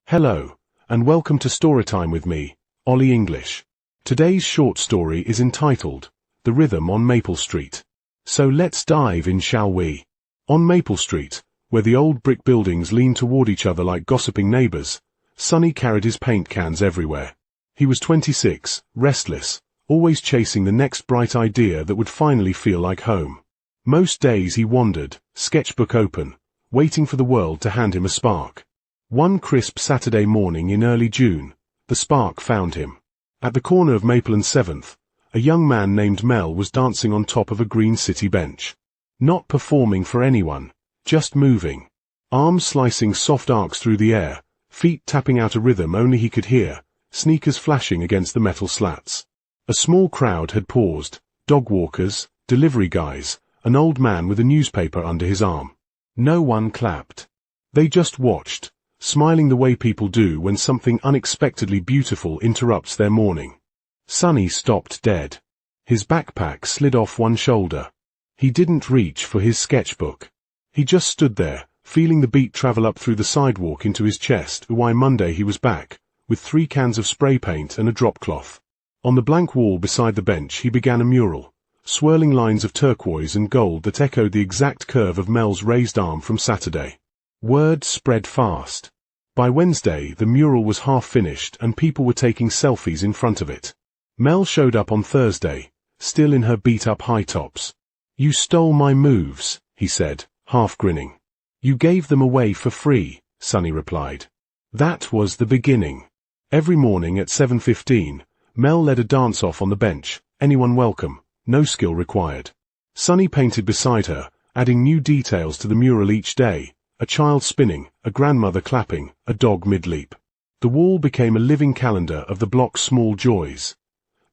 Hello, and welcome to Storytime with me, Ollie English. Today's short story is entitled, The Rhythm on Maple Street. So let's dive in, shall we? On Maple Street, where the old brick buildings lean toward each other like gossiping neighbors, Sonny carried his paint cans everywhere. He was 26, restless, always chasing the next bright idea that would finally feel like home. Most days he wandered, sketchbook open, waiting for the world to hand him a spark. One crisp Saturday morning in early June, the spark found him. At the corner of Maple and 7th, a young man named Mel was dancing on top of a green city bench. Not performing for anyone, just moving. Arms slicing soft arcs through the air, feet tapping out a rhythm only he could hear, sneakers flashing against the metal slats. A small crowd had paused, dog walkers, delivery guys, an old man with a newspaper under his arm. No one clapped. They just watched, smiling the way people do when something unexpectedly beautiful interrupts their morning. Sonny stopped dead. His backpack slid off one shoulder. He didn't reach for his sketchbook. He just stood there, feeling the beat travel up through the sidewalk into his chest. Why Monday he was back, with 3 cans of spray paint and a drop cloth. On the blank wall beside the bench he began a mural, swirling lines of turquoise and gold that echoed the exact curve of Mel's raised arm from Saturday. Word spread fast. By Wednesday the mural was half finished and people were taking selfies in front of it. Mel showed up on Thursday, still in her beat-up high tops. "You stole my moves," he said, half grinning. "You gave them away for free," Sonny replied. That was the beginning. Every morning at 7:15, Mel led a dance-off on the bench, anyone welcome, no skill required. Sonny painted beside her, adding new details to the mural each day, a child spinning, a grandmother clapping, a dog mid-leap. The wall became a living calendar of the block's small joys.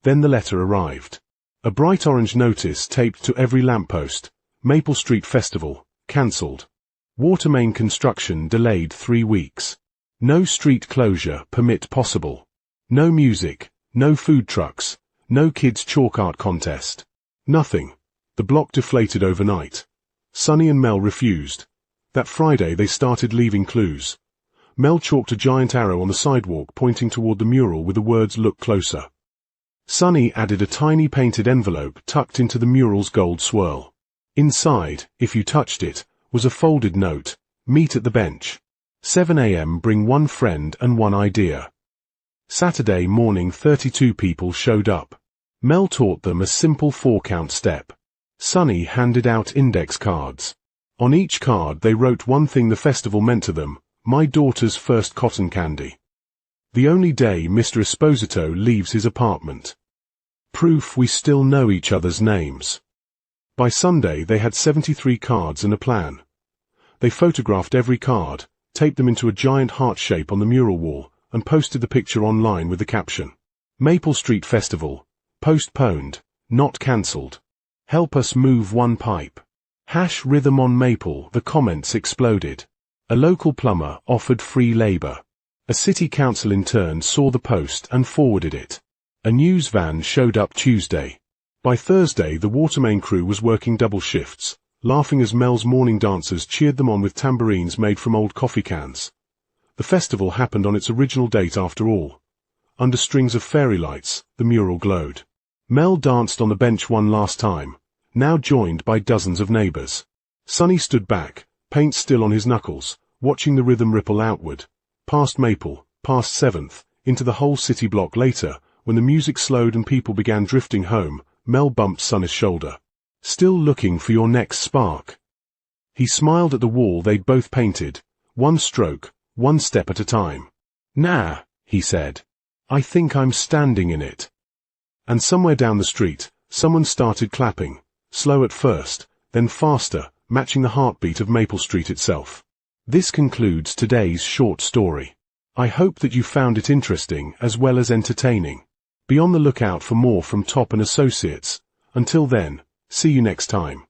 Then the letter arrived. A bright orange notice taped to every lamppost: Maple Street Festival, cancelled. Water main construction delayed 3 weeks. No street closure permit possible. No music, no food trucks, no kids' chalk art contest. Nothing. The block deflated overnight. Sonny and Mel refused. That Friday they started leaving clues. Mel chalked a giant arrow on the sidewalk pointing toward the mural with the words "Look closer." Sonny added a tiny painted envelope tucked into the mural's gold swirl. Inside, if you touched it, was a folded note: "Meet at the bench. 7 a.m. Bring 1 friend and 1 idea." Saturday morning 32 people showed up. Mel taught them a simple 4-count step. Sonny handed out index cards. On each card they wrote one thing the festival meant to them: "My daughter's first cotton candy." The only day Mr. Esposito leaves his apartment. Proof we still know each other's names. By Sunday they had 73 cards and a plan. They photographed every card, taped them into a giant heart shape on the mural wall, and posted the picture online with the caption: "Maple Street Festival. Postponed, not cancelled. Help us move 1 pipe. #Rhythm on Maple." The comments exploded. A local plumber offered free labor. A city council intern saw the post and forwarded it. A news van showed up Tuesday. By Thursday the water main crew was working double shifts, laughing as Mel's morning dancers cheered them on with tambourines made from old coffee cans. The festival happened on its original date after all. Under strings of fairy lights, the mural glowed. Mel danced on the bench one last time, now joined by dozens of neighbors. Sonny stood back, paint still on his knuckles, watching the rhythm ripple outward, past Maple, past 7th, into the whole city block. Later, when the music slowed and people began drifting home, Mel bumped Sonny's shoulder. "Still looking for your next spark?" He smiled at the wall they'd both painted, 1 stroke, 1 step at a time. "Nah," he said. "I think I'm standing in it." And somewhere down the street, someone started clapping, slow at first, then faster, matching the heartbeat of Maple Street itself. This concludes today's short story. I hope that you found it interesting as well as entertaining. Be on the lookout for more from Top and Associates. Until then, see you next time.